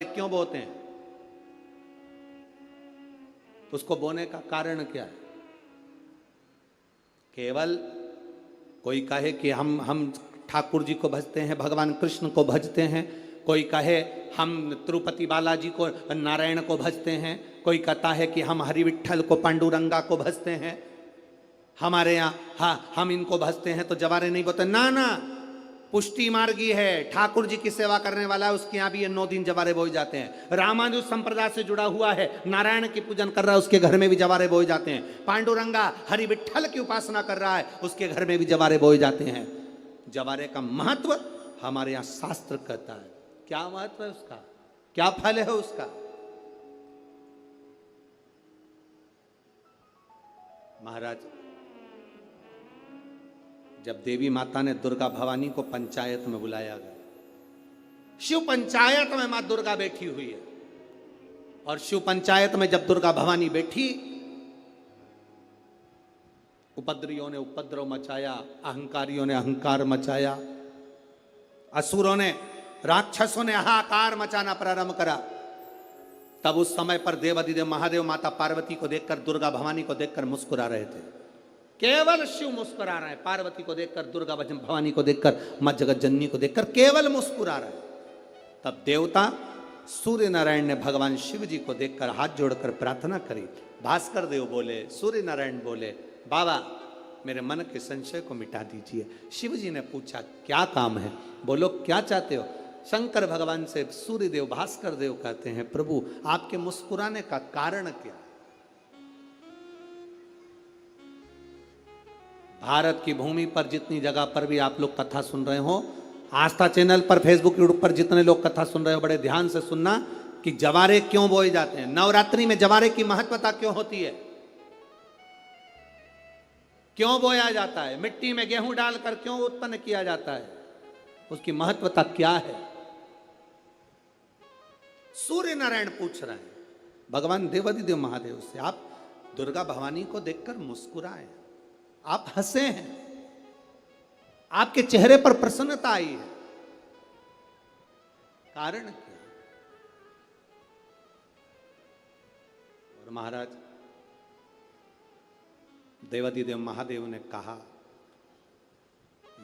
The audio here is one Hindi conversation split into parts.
क्यों बोते हैं? उसको बोने का कारण क्या है? केवल कोई कहे कि हम ठाकुर जी को भजते हैं, भगवान कृष्ण को भजते हैं, कोई कहे हम तिरुपति बालाजी को, नारायण को भजते हैं, कोई कहता है कि हम हरि विट्ठल को, पांडुरंगा को भजते हैं, हमारे यहाँ हाँ हम इनको भजते हैं तो जवारे नहीं बोते। ना ना, पुष्टि मार्गी है, ठाकुर जी की सेवा करने वाला है, उसके यहाँ भी ये 9 दिन जवारे बोए जाते हैं। रामानुज संप्रदाय से जुड़ा हुआ है, नारायण की पूजन कर रहा है, उसके घर में भी जवारे बोए जाते हैं। पांडुरंगा हरि विट्ठल की उपासना कर रहा है, उसके घर में भी जवारे बोए जाते हैं। जवारे का महत्व हमारे यहाँ शास्त्र कहता है। क्या महत्व है उसका, क्या फल है उसका? महाराज, जब देवी माता ने दुर्गा भवानी को पंचायत में बुलाया गया, शिव पंचायत में मां दुर्गा बैठी हुई है, और शिव पंचायत में जब दुर्गा भवानी बैठी, उपद्रवियों ने उपद्रव मचाया, अहंकारियों ने अहंकार मचाया, असुरों ने, राक्षसों ने हाहाकार मचाना प्रारंभ करा। तब उस समय पर देवाधिदेव महादेव माता पार्वती को देखकर, दुर्गा भवानी को देखकर मुस्कुरा रहे थे। केवल शिव मुस्कुरा रहे हैं, पार्वती को देखकर, दुर्गा भवानी को देखकर, मां जगत जननी को देखकर केवल मुस्कुरा रहे हैं। तब देवता सूर्य नारायण ने भगवान शिव जी को देखकर हाथ जोड़कर प्रार्थना करी। भास्कर देव बोले, सूर्य नारायण बोले, बाबा मेरे मन के संशय को मिटा दीजिए। शिव जी ने पूछा क्या काम है? बोलो क्या चाहते हो? शंकर भगवान से सूर्य देव, भास्कर देव कहते हैं, प्रभु आपके मुस्कुराने का कारण क्या है? भारत की भूमि पर जितनी जगह पर भी आप लोग कथा सुन रहे हो, आस्था चैनल पर, फेसबुक, यूट्यूब पर जितने लोग कथा सुन रहे हो, बड़े ध्यान से सुनना कि जवारे क्यों बोए जाते हैं। नवरात्रि में जवारे की महत्वता क्यों होती है, क्यों बोया जाता है, मिट्टी में गेहूं डालकर क्यों उत्पन्न किया जाता है, उसकी महत्वता क्या है? सूर्य नारायण पूछ रहे हैं भगवान देवाधिदेव महादेव से, आप दुर्गा भवानी को देखकर मुस्कुराए, आप हंसे हैं, आपके चेहरे पर प्रसन्नता आई है, कारण क्या? और महाराज देवाधिदेव महादेव ने कहा,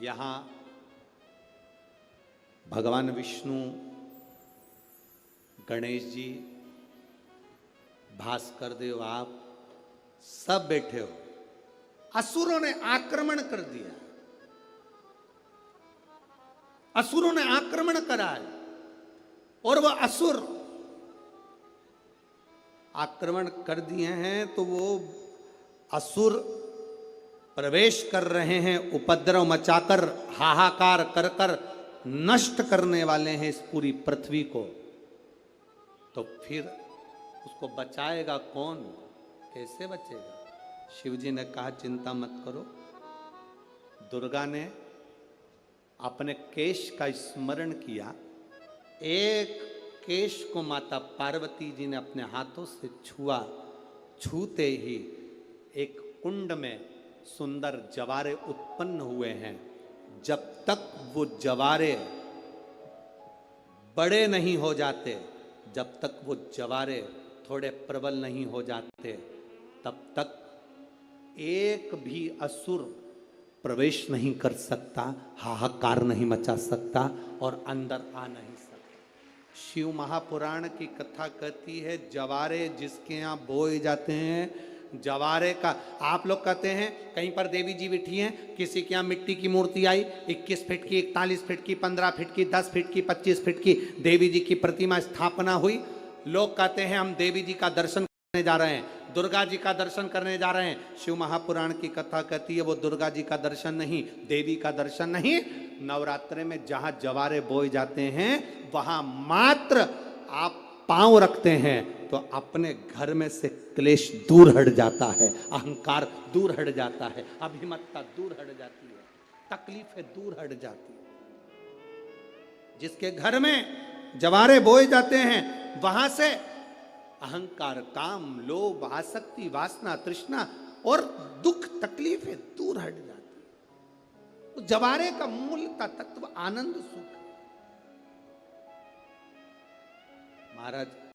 यहां भगवान विष्णु, गणेश जी, भास्कर देव, आप सब बैठे हो। असुरों ने आक्रमण कर दिया, असुरों ने आक्रमण करा है, और वह असुर आक्रमण कर दिए हैं तो वो असुर प्रवेश कर रहे हैं, उपद्रव मचाकर, हाहाकार कर कर नष्ट करने वाले हैं इस पूरी पृथ्वी को। तो फिर उसको बचाएगा कौन, कैसे बचेगा? शिव जी ने कहा चिंता मत करो। दुर्गा ने अपने केश का स्मरण किया, एक केश को माता पार्वती जी ने अपने हाथों से छुआ, छूते ही एक कुंड में सुंदर जवारे उत्पन्न हुए हैं। जब तक वो जवारे बड़े नहीं हो जाते, जब तक वो जवारे थोड़े प्रबल नहीं हो जाते, तब तक एक भी असुर प्रवेश नहीं कर सकता, हाहाकार नहीं मचा सकता और अंदर आ नहीं सकता। शिव महापुराण की कथा कहती है, जवारे जिसके यहाँ बोए जाते हैं, जवारे का, आप लोग कहते हैं कहीं पर देवी जी बैठी हैं, किसी के यहाँ मिट्टी की मूर्ति आई, 21 फीट की, 41 फीट की, 15 फीट की, 10 फीट की, 25 फीट की देवी जी की प्रतिमा स्थापना हुई। लोग कहते हैं हम देवी जी का दर्शन करने जा रहे हैं, दुर्गा जी का दर्शन करने जा रहे हैं। शिव महापुराण की कथा कहती है वो दुर्गा जी का दर्शन नहीं, देवी का दर्शन नहीं। नवरात्रे में जहां जवारे बोए जाते हैं, वहां मात्र आप पांव रखते हैं तो अपने घर में से क्लेश दूर हट जाता है, अहंकार दूर हट जाता है, अभिमतता दूर हट जाती है, तकलीफें दूर हट जाती है। जिसके घर में जवारे बोए जाते हैं, वहां से अहंकार, काम, लोभ, आसक्ति, वासना, तृष्णा और दुख, तकलीफें दूर हट जाती है। तो जवारे का मूल तत्व आनंद, सुख। महाराज